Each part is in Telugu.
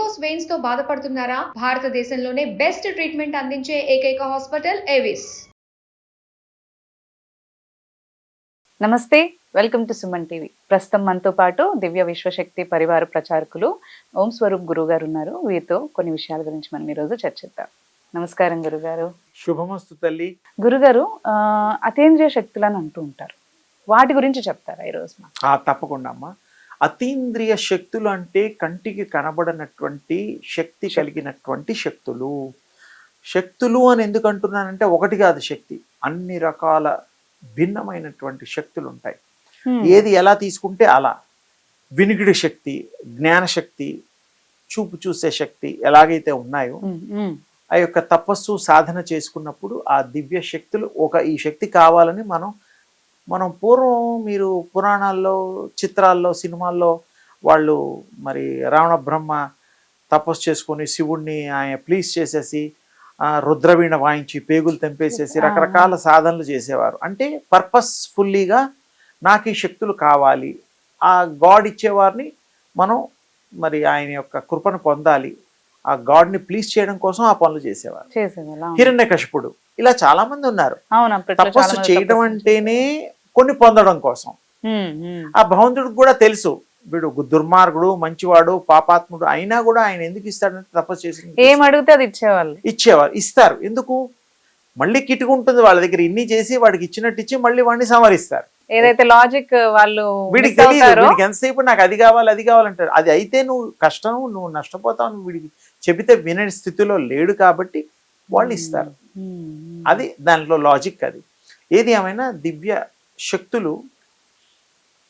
వెరికోస్ వెయిన్స్ తో బాధపడుతున్నారా? భారతదేశంలోనే బెస్ట్ ట్రీట్మెంట్ అందించే ఏకైక హాస్పిటల్ ఏవిస్. నమస్తే, వెల్కమ్ టు సుమన్ టీవీ. ప్రస్తుతం మనతో పాటు దివ్య విశ్వశక్తి పరివార ప్రచారకులు ఓం స్వరూప్ గురువు గారు ఉన్నారు. వీరితో కొన్ని విషయాల గురించి మనం ఈరోజు చర్చిద్దాం. నమస్కారం గురుగారు. శుభమస్తు తల్లి. గురుగారు, అతీంద్రియ శక్తులను అంటూ ఉంటారు, వాటి గురించి చెప్తారా ఈరోజు? తప్పకుండా అమ్మా. అతీంద్రియ శక్తులు అంటే కంటికి కనబడనటువంటి శక్తి కలిగినటువంటి శక్తులు. శక్తులు అని ఎందుకు అంటున్నానంటే ఒకటి కాదు శక్తి, అన్ని రకాల భిన్నమైనటువంటి శక్తులు ఉంటాయి. ఏది ఎలా తీసుకుంటే అలా. వినికిడి శక్తి, జ్ఞానశక్తి, చూపు చూసే శక్తి ఎలాగైతే ఉన్నాయో, ఆ యొక్క తపస్సు సాధన చేసుకున్నప్పుడు ఆ దివ్య శక్తులు ఈ శక్తి కావాలని మనం పూర్వం మీరు పురాణాల్లో, చిత్రాల్లో, సినిమాల్లో వాళ్ళు మరి రావణ బ్రహ్మ తపస్సు చేసుకొని శివుణ్ణి ఆయన ప్లీజ్ చేసేసి రుద్రవీణ వాయించి పేగులు తెంపేసేసి రకరకాల సాధనలు చేసేవారు. అంటే పర్పస్ఫుల్లీగా నాకు ఈ శక్తులు కావాలి, ఆ గాడ్ ఇచ్చేవారిని మనం మరి ఆయన యొక్క కృపను పొందాలి, ఆ గాడ్ని ప్లీజ్ చేయడం కోసం ఆ పనులు చేసేవారు. హిరణ్యకశిపుడు, ఇలా చాలా మంది ఉన్నారు. తపస్సు చేయడం అంటేనే కొన్ని పొందడం కోసం. ఆ భగవంతుడికి కూడా తెలుసు వీడు దుర్మార్గుడు, మంచివాడు, పాపాత్ముడు అయినా కూడా ఆయన ఎందుకు ఇస్తాడంటే తపస్సు చేసి ఏం అడిగితే అది ఇచ్చేవారు. ఇస్తారు. ఎందుకు? మళ్ళీ కిటుకుంటుంది వాళ్ళ దగ్గర. ఇన్ని చేసి వాడికి ఇచ్చినట్టు ఇచ్చి మళ్ళీ వాడిని సంవరిస్తారు. ఏదైతే లాజిక్ వాళ్ళు వీడికి తెలియదు. వీడికి ఎంతసేపు నాకు అది కావాలి అది కావాలంటారు. అది అయితే నువ్వు కష్టం, నువ్వు నష్టపోతావు, నువ్వు వీడికి చెబితే వినే స్థితిలో లేడు కాబట్టి వాళ్ళు ఇస్తారు. అది దానిలో లాజిక్. అది ఏది ఏమైనా దివ్య శక్తులు,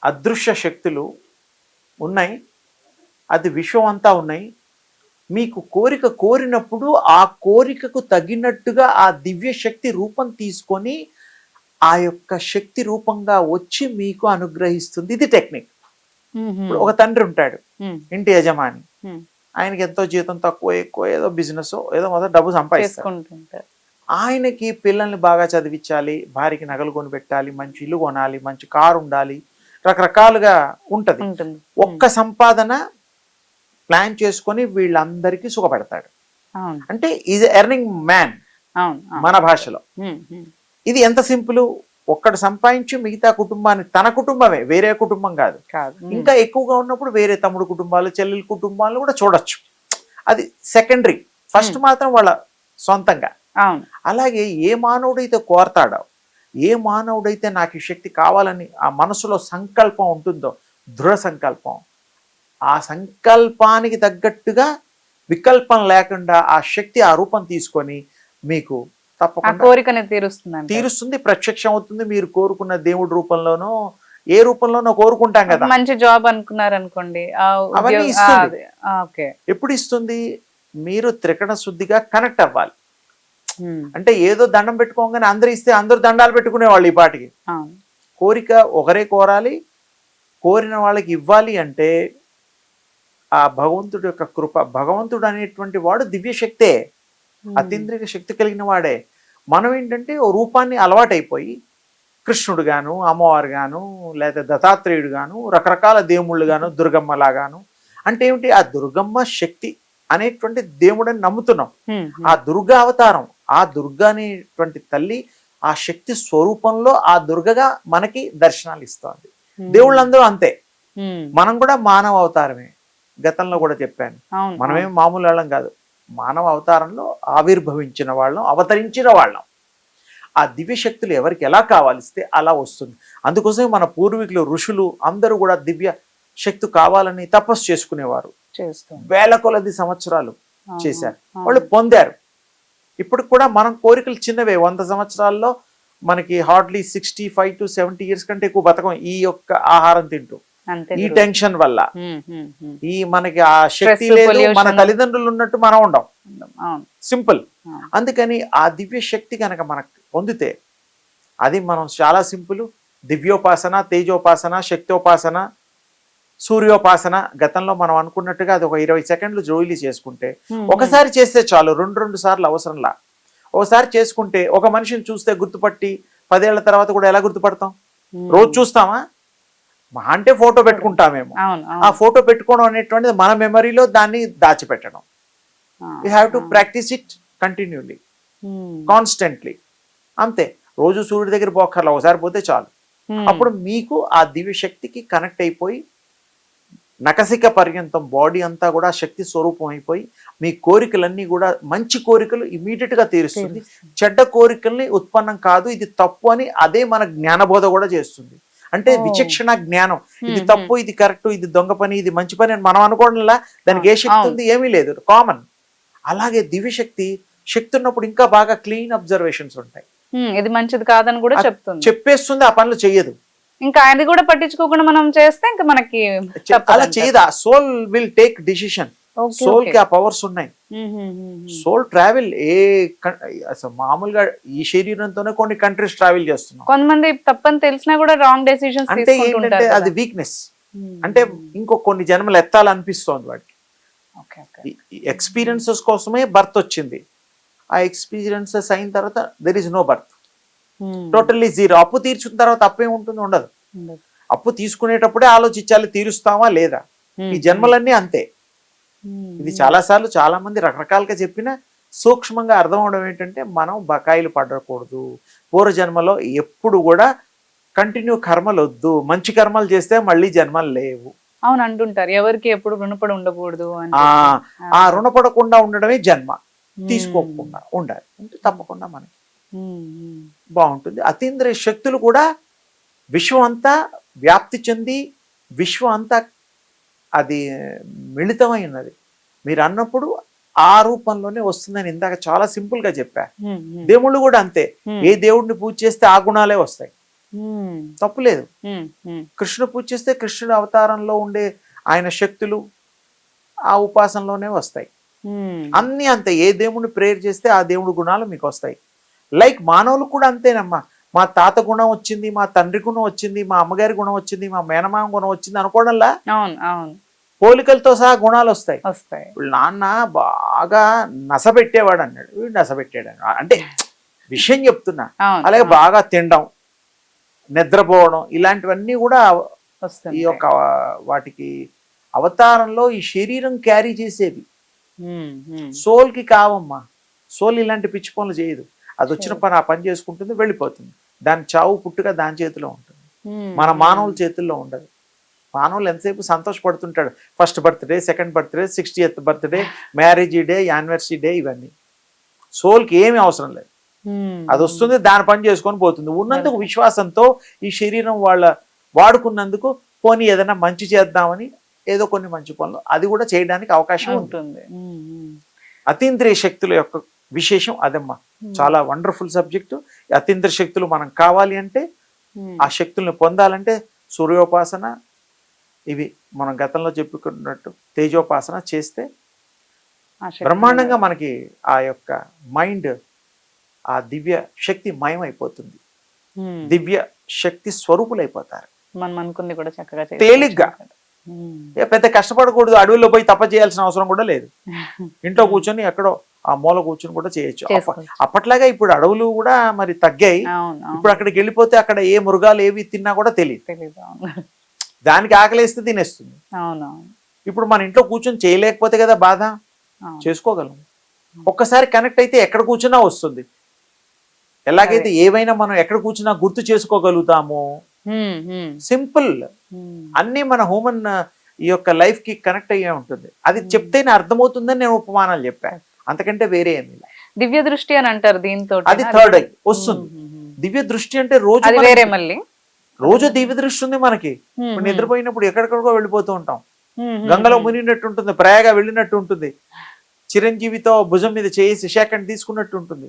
అదృశ్య శక్తులు ఉన్నాయి. అది విశ్వం అంతా ఉన్నాయి. మీకు కోరిక కోరినప్పుడు ఆ కోరికకు తగినట్టుగా ఆ దివ్య శక్తి రూపం తీసుకొని ఆ యొక్క శక్తి రూపంగా వచ్చి మీకు అనుగ్రహిస్తుంది. ఇది టెక్నిక్. ఇప్పుడు ఒక తండ్రి ఉంటాడు, ఇంటి యజమాని. ఆయనకి ఎంతో జీతం తక్కువ ఎక్కువ ఏదో బిజినెస్ ఏదో మొదట డబ్బు సంపాదిస్తారు. ఆయనకి పిల్లల్ని బాగా చదివించాలి, భార్యకి నగలు కొని పెట్టాలి, మంచి ఇల్లు కొనాలి, మంచి కారు ఉండాలి, రకరకాలుగా ఉంటది. ఒక్క సంపాదన ప్లాన్ చేసుకొని వీళ్ళందరికీ సుఖపెడతాడు. అంటే ఈజ్ ఎర్నింగ్ మ్యాన్ మన భాషలో. ఇది ఎంత సింపుల్. ఒక్కడు సంపాదించి మిగతా కుటుంబాన్ని, తన కుటుంబమే, వేరే కుటుంబం కాదు, ఇంకా ఎక్కువగా ఉన్నప్పుడు వేరే తమ్ముడు కుటుంబాలు, చెల్లెల కుటుంబాలు కూడా చూడొచ్చు. అది సెకండరీ. ఫస్ట్ మాత్రం వాళ్ళ సొంతంగా. అలాగే ఏ మానవుడైతే కోరతాడో, ఏ మానవుడైతే నాకు ఈ శక్తి కావాలని ఆ మనసులో సంకల్పం ఉంటుందో, దృఢ సంకల్పం, ఆ సంకల్పానికి తగ్గట్టుగా వికల్పం లేకుండా ఆ శక్తి ఆ రూపం తీసుకొని మీకు తప్పకుండా కోరికని తీరుస్తుంది, ప్రత్యక్షం అవుతుంది. మీరు కోరుకున్న దేవుడి రూపంలోనో ఏ రూపంలోనో కోరుకుంటాం కదా. మంచి జాబ్ అనుకున్నారు అనుకోండి, అవన్నీ ఇస్తుంది. ఎప్పుడు ఇస్తుంది? మీరు త్రికరణ శుద్ధిగా కనెక్ట్ అవ్వాలి. అంటే ఏదో దండం పెట్టుకోగానే అందరు ఇస్తే అందరు దండాలు పెట్టుకునేవాళ్ళు. ఈ పాటికి కోరిక ఒకరే కోరాలి, కోరిన వాళ్ళకి ఇవ్వాలి. అంటే ఆ భగవంతుడి యొక్క కృప. భగవంతుడు అనేటువంటి వాడు దివ్యశక్తే, అతీంద్రియ శక్తి కలిగిన వాడే. మనం ఏంటంటే ఓ రూపాన్ని అలవాటైపోయి కృష్ణుడు గాను, అమ్మవారు గాను, లేదా దత్తాత్రేయుడు గాను, రకరకాల దేవుళ్ళు గాను, దుర్గమ్మ లాగాను. అంటే ఏమిటి? ఆ దుర్గమ్మ శక్తి అనేటువంటి దేవుడని నమ్ముతున్నాం. ఆ దుర్గా అవతారం, ఆ దుర్గా అనేటువంటి తల్లి ఆ శక్తి స్వరూపంలో ఆ దుర్గగా మనకి దర్శనాలు ఇస్తోంది. దేవుళ్ళందరూ అంతే. మనం కూడా మానవ అవతారమే. గతంలో కూడా చెప్పాను, మనమేం మామూలు వాళ్ళం కాదు, మానవ అవతారంలో ఆవిర్భవించిన వాళ్ళం, అవతరించిన వాళ్ళం. ఆ దివ్య శక్తులు ఎవరికి ఎలా కావాలిస్తే అలా వస్తుంది. అందుకోసమే మన పూర్వీకులు, ఋషులు అందరూ కూడా దివ్య శక్తి కావాలని తపస్సు చేసుకునేవారు. వేల కొలది సంవత్సరాలు చేశారు, వాళ్ళు పొందారు. ఇప్పుడు కూడా మనం కోరికలు చిన్నవే. 100 సంవత్సరాల్లో మనకి హార్డ్లీ 65 to 70 years కంటే ఎక్కువ బతకం ఈ యొక్క ఆహారం తింటూ, ఈ టెన్షన్ వల్ల. ఈ మనకి ఆ శక్తి లేదు, మన తల్లిదండ్రులు ఉన్నట్టు మనం ఉండం. సింపుల్. అందుకని ఆ దివ్య శక్తి కనుక మనకు పొందితే అది మనం చాలా సింపుల్. దివ్యోపాసన, తేజోపాసన, శక్తోపాసన, సూర్యోపాసన. గతంలో మనం అనుకున్నట్టుగా అది ఒక 20 సెకండ్లు జోయిలీ చేసుకుంటే, ఒకసారి చేస్తే చాలు, 2 సార్లు అవసరంలా. ఒకసారి చేసుకుంటే ఒక మనిషిని చూస్తే గుర్తుపట్టి 10 ఏళ్ల తర్వాత కూడా ఎలా గుర్తుపడతాం? రోజు చూస్తామా? మా అంటే ఫోటో పెట్టుకుంటామేమో. అవును ఆ ఫోటో పెట్టుకోవడం అనేటువంటిది మన మెమరీలో దాన్ని దాచిపెట్టడం. You have to practice it continuously, constantly. అంతే, రోజు సూర్యుడి దగ్గర పోక్కర్లా, ఒకసారి పోతే చాలు. అప్పుడు మీకు ఆ దివ్య శక్తికి కనెక్ట్ అయిపోయి నకసిక పర్యంతం బాడీ అంతా కూడా శక్తి స్వరూపం అయిపోయి మీ కోరికలన్నీ కూడా మంచి కోరికలు ఇమీడియట్ గా తీరుస్తుంది. చెడ్డ కోరికల్ని ఉత్పన్నం కాదు, ఇది తప్పు అని అదే మన జ్ఞానబోధ కూడా చేస్తుంది. అంటే విచక్షణ జ్ఞానం, ఇది తప్పు, ఇది కరెక్ట్, ఇది దొంగ పని, ఇది మంచి పని అని మనం అనుకోవడంలా దానికి ఏ శక్తి ఉంది, ఏమీ లేదు, కామన్. అలాగే దివ్యశక్తి శక్తి ఉన్నప్పుడు ఇంకా బాగా క్లీన్ అబ్జర్వేషన్స్ ఉంటాయి. ఇది మంచిది కాదని కూడా చెప్తుంది, చెప్పేస్తుంది, ఆ పనులు చెయ్యదు. ఇంకా అది కూడా పట్టించుకోకుండా మనం చేస్తే ఇంకా మనకి అలా చేయదు. ఆ soul will take decision. Soul కి ఆ పవర్స్ ఉన్నాయి. సోల్ ట్రావెల్ అసలు మామూలుగా ఈ శరీరంతోనే కొన్ని కంట్రీస్ ట్రావెల్ చేస్తున్నాం. కొంతమంది తప్పని తెలిసినా కూడా రాంగ్ డెసిషన్స్ అంటే ఏంటంటే అది వీక్నెస్. అంటే ఇంకో కొన్ని జన్మలు ఎత్తాలనిపిస్తోంది వాడికి. ఎక్స్పీరియన్సెస్ కోసమే బర్త్ వచ్చింది. ఆ ఎక్స్పీరియన్సెస్ అయిన తర్వాత there is no birth, totally zero. అప్పు తీర్చుకున్న తర్వాత అప్పేం ఉంటుంది, ఉండదు. అప్పు తీసుకునేటప్పుడే ఆలోచించాలి తీరుస్తావా లేదా. ఈ జన్మలన్నీ అంతే. ఇది చాలాసార్లు చాలా మంది రకరకాలుగా చెప్పినా సూక్ష్మంగా అర్థం అవడం ఏంటంటే మనం బకాయిలు పడకూడదు. పూర్వజన్మలో ఎప్పుడు కూడా కంటిన్యూ కర్మలు వద్దు, మంచి కర్మలు చేస్తే మళ్ళీ జన్మలు లేవు. అవును అంటుంటారు, ఎవరికి ఎప్పుడు రుణపడి ఉండకూడదు. ఆ రుణపడకుండా ఉండడమే జన్మ, తీసుకోకుండా ఉండాలి. అంటే తప్పకుండా మనకి బాగుంటుంది. అతీంద్రియ శక్తులు కూడా విశ్వం అంతా వ్యాప్తి చెంది విశ్వం అంతా అది మిళితమై ఉన్నది. మీరు అన్నప్పుడు ఆ రూపంలోనే వస్తుందని ఇందాక చాలా సింపుల్ గా చెప్పా. దేవుళ్ళు కూడా అంతే, ఏ దేవుడిని పూజ చేస్తే ఆ గుణాలే వస్తాయి, తప్పులేదు. కృష్ణుడు పూజ చేస్తే కృష్ణుడు అవతారంలో ఉండే ఆయన శక్తులు ఆ ఉపాసనలోనే వస్తాయి. అన్ని అంతే, ఏ దేవుడిని ప్రేయర్ చేస్తే ఆ దేవుడి గుణాలు మీకు వస్తాయి. లైక్ మానవులు కూడా అంతేనమ్మా. మా తాత గుణం వచ్చింది, మా తండ్రి గుణం వచ్చింది, మా అమ్మగారి గుణం వచ్చింది, మా మేనమామ గుణం వచ్చింది అనుకోవడంలా పోలికలతో సహా గుణాలు వస్తాయి. ఇప్పుడు నాన్న బాగా నసబెట్టేవాడు అన్నాడు, వీడు నసబెట్టాడు అంటే విషయం చెప్తున్నా. అలాగే బాగా తినడం, నిద్రపోవడం, ఇలాంటివన్నీ కూడా ఈ యొక్క వాటికి అవతారంలో ఈ శరీరం క్యారీ చేసేవి. సోల్ కి కావమ్మా. సోల్ ఇలాంటి పిచ్చి పనులు చేయదు. అది వచ్చిన పని ఆ పని చేసుకుంటుంది, వెళ్ళిపోతుంది. దాని చావు పుట్టుగా దాని చేతిలో ఉంటుంది, మన మానవుల చేతుల్లో ఉండదు. మానవులు ఎంతసేపు సంతోషపడుతుంటాడు, first birthday, second birthday, 60th birthday, marriage day, anniversary day, ఇవన్నీ. సోల్కి ఏమీ అవసరం లేదు, అది వస్తుంది, దాని పని చేసుకొని పోతుంది. ఉన్నందుకు విశ్వాసంతో ఈ శరీరం వాడుకున్నందుకు పోనీ ఏదైనా మంచి చేద్దామని ఏదో కొన్ని మంచి పనులు అది కూడా చేయడానికి అవకాశం ఉంటుంది. అతీంద్రియ శక్తుల యొక్క విశేషం అదమ్మా. చాలా వండర్ఫుల్ సబ్జెక్టు. అతీంద్రియ శక్తులు మనం కావాలి అంటే, ఆ శక్తుల్ని పొందాలంటే సూర్యోపాసన, ఇవి మనం గతంలో చెప్పుకున్నట్టు తేజోపాసన చేస్తే బ్రహ్మాండంగా మనకి ఆ యొక్క మైండ్ ఆ దివ్య శక్తి మయమైపోతుంది. దివ్య శక్తి స్వరూపులైపోతారు. మనం అనుకుంది కూడా చక్కగా తేలిగ్గా. పెద్ద కష్టపడకూడదు, అడవుల్లో పోయి తప్ప చేయాల్సిన అవసరం కూడా లేదు. ఇంట్లో కూర్చొని ఎక్కడో ఆ మూల కూర్చొని కూడా చేయొచ్చు. అప్పట్లాగా ఇప్పుడు అడవులు కూడా మరి తగ్గాయి. ఇప్పుడు అక్కడికి వెళ్ళిపోతే అక్కడ ఏ మృగాలు ఏవి తిన్నా కూడా తెలియదు. దానికి ఆకలేస్తే తినేస్తుంది. ఇప్పుడు మన ఇంట్లో కూర్చొని చేయలేకపోతే కదా బాధ, చేసుకోగలం. ఒక్కసారి కనెక్ట్ అయితే ఎక్కడ కూర్చున్నా వస్తుంది. ఎలాగైతే ఏవైనా మనం ఎక్కడ కూర్చున్నా గుర్తు చేసుకోగలుగుతామో, సింపుల్. అన్ని మన హ్యూమన్ ఈ యొక్క లైఫ్ కి కనెక్ట్ అయ్యే ఉంటుంది. అది చెప్తేనే అర్థమవుతుందని నేను ఉపమానాలు చెప్పాను, అంతకంటే వేరే ఏమి. దివ్య దృష్టి అని అంటారు దీంతో, అది థర్డ్ ఐ వస్తుంది. దివ్య దృష్టి అంటే రోజు దివ్య దృష్టి ఉంది మనకి. ఇప్పుడు నిద్రపోయినప్పుడు ఎక్కడెక్కడికో వెళ్ళిపోతూ ఉంటాం. గంగలో మునిగినట్టు ఉంటుంది, ప్రయాగ వెళ్ళినట్టు ఉంటుంది, చిరంజీవితో భుజం మీద చేసి సెకండ్ తీసుకున్నట్టు ఉంటుంది.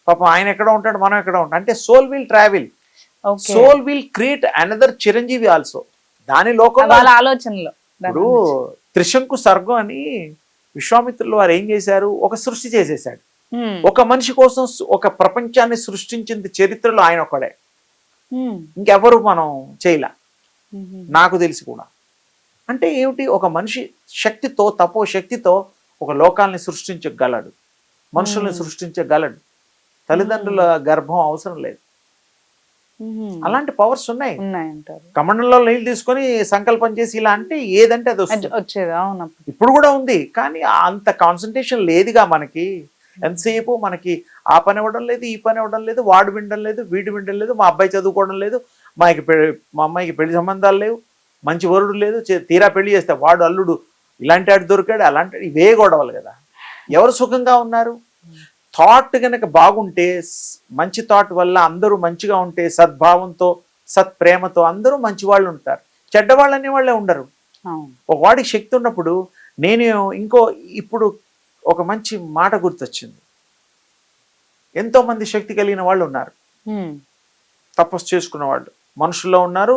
పాపం ఆయన ఎక్కడ ఉంటాడు, మనం ఎక్కడ ఉంటాం. అంటే soul will travel, soul will create another Chiranjeevi also. దాని లోకంలో ఆలోచనలో ఇప్పుడు త్రిశంకు సర్గం అని విశ్వామిత్రులు వారు ఏం చేశారు, ఒక సృష్టి చేసేసాడు. ఒక మనిషి కోసం ఒక ప్రపంచాన్ని సృష్టించింది చరిత్రలో ఆయన ఒకడే, ఇంకెవరు మనం చేయలే నాకు తెలిసి కూడా. అంటే ఏమిటి, ఒక మనిషి శక్తితో, తపో శక్తితో ఒక లోకాల్ని సృష్టించగలడు, మనుషుల్ని సృష్టించగలడు. తల్లిదండ్రుల గర్భం అవసరం లేదు. అలాంటి పవర్స్ ఉన్నాయి. ఉన్నాయంటారు. కమండంలో నీళ్ళు తీసుకొని సంకల్పం చేసి ఇలా అంటే ఏదంటే అది వస్తుంది. వచ్చేది. అవును. ఇప్పుడు కూడా ఉంది, కానీ అంత కాన్సన్ట్రేషన్ లేదుగా మనకి. ఎంతసేపు మనకి ఆ పని ఇవ్వడం లేదు, ఈ పని ఇవ్వడం లేదు, వాడు వినడం లేదు, వీడు వినడం లేదు, మా అబ్బాయి చదువుకోవడం లేదు, మా అమ్మాయికి పెళ్లి సంబంధాలు లేవు, మంచి వరుడు లేదు, తీరా పెళ్లి చేస్తే వాడు అల్లుడు ఇలాంటి వాడు దొరికాడు, అలాంటి ఇవే గొడవలు కదా. ఎవరు సుఖంగా ఉన్నారు? థాట్ కనుక బాగుంటే, మంచి థాట్ వల్ల అందరూ మంచిగా ఉంటే, సద్భావంతో సత్ప్రేమతో అందరూ మంచి వాళ్ళు ఉంటారు. చెడ్డవాళ్ళు అనే వాళ్ళే ఉండరు. ఒక వాడికి శక్తి ఉన్నప్పుడు నేను ఇప్పుడు ఒక మంచి మాట గుర్తొచ్చింది. ఎంతో మంది శక్తి కలిగిన వాళ్ళు ఉన్నారు, తపస్సు చేసుకున్న వాళ్ళు మనుషుల్లో ఉన్నారు,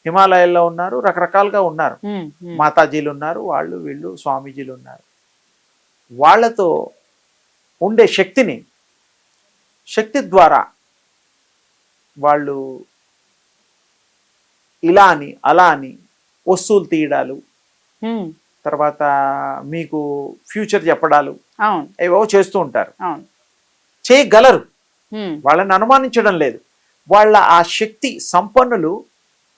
హిమాలయాల్లో ఉన్నారు, రకరకాలుగా ఉన్నారు. మాతాజీలు ఉన్నారు, వాళ్ళు వీళ్ళు స్వామీజీలు ఉన్నారు. వాళ్ళతో ఉండే శక్తి ద్వారా వాళ్ళు ఇలా అని అలా అని వస్తువులు తీయడాలు, తర్వాత మీకు ఫ్యూచర్ చెప్పడాలు ఏవో చేస్తూ ఉంటారు. చేయగలరు, వాళ్ళని అనుమానించడం లేదు. వాళ్ళ ఆ శక్తి సంపన్నులు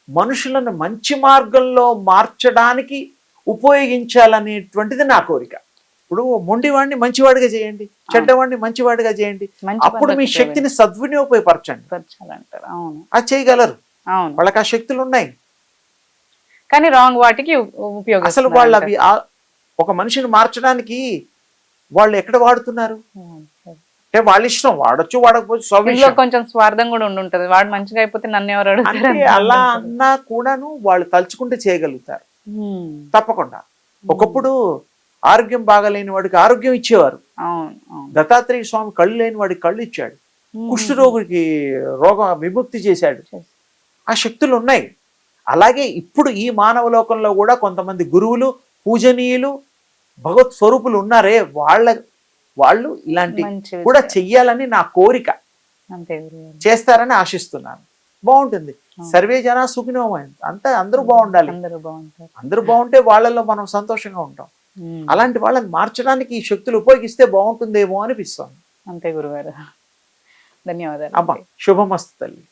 మనుషులను మంచి మార్గంలో మార్చడానికి ఉపయోగించాలనేటువంటిది నా కోరిక. ఇప్పుడు మొండివాడిని మంచివాడిగా చేయండి, చెడ్డవాడిని మంచివాడిగా చేయండి, అప్పుడు మీ శక్తిని సద్వినియోగపరచండి. అది చేయగలరు, వాళ్ళకి ఆ శక్తులు ఉన్నాయి. కానీ రాంగ్ వాటికి ఉపయోగం. అసలు వాళ్ళు అవి ఒక మనిషిని మార్చడానికి వాళ్ళు ఎక్కడ వాడుతున్నారు అంటే వాళ్ళ ఇష్టం, వాడచ్చు వాడకపోవచ్చు. కొంచెం స్వార్థం కూడా ఉండుంటది, వాడు మంచిగా అయిపోతే నన్ను ఎవరు అడుగుతారు. అలా అన్నా కూడాను వాళ్ళు తలుచుకుంటే చేయగలుగుతారు తప్పకుండా. ఒకప్పుడు ఆరోగ్యం బాగాలేని వాడికి ఆరోగ్యం ఇచ్చేవారు. దత్తాత్రేయ స్వామి కళ్ళు లేని వాడికి కళ్ళు ఇచ్చాడు, కుష్ఠరోగికి రోగం విముక్తి చేశాడు. ఆ శక్తులు ఉన్నాయి. అలాగే ఇప్పుడు ఈ మానవ లోకంలో కూడా కొంతమంది గురువులు, పూజనీయులు, భగవత్ స్వరూపులు ఉన్నారే, వాళ్ళు ఇలాంటి కూడా చెయ్యాలని నా కోరిక. చేస్తారని ఆశిస్తున్నాను. బాగుంటుంది. సర్వే జన సుఖినో భవంతు. అంతా అందరూ బాగుండాలి. అందరూ బాగుంటే వాళ్ళలో మనం సంతోషంగా ఉంటాం. అలాంటి వాళ్ళని మార్చడానికి ఈ శక్తులు ఉపయోగిస్తే బాగుంటుందేమో అనిపిస్తుంది. అంతే గురుగారు. ధన్యవాదాలు. అమ్మా శుభమస్తు తల్లి.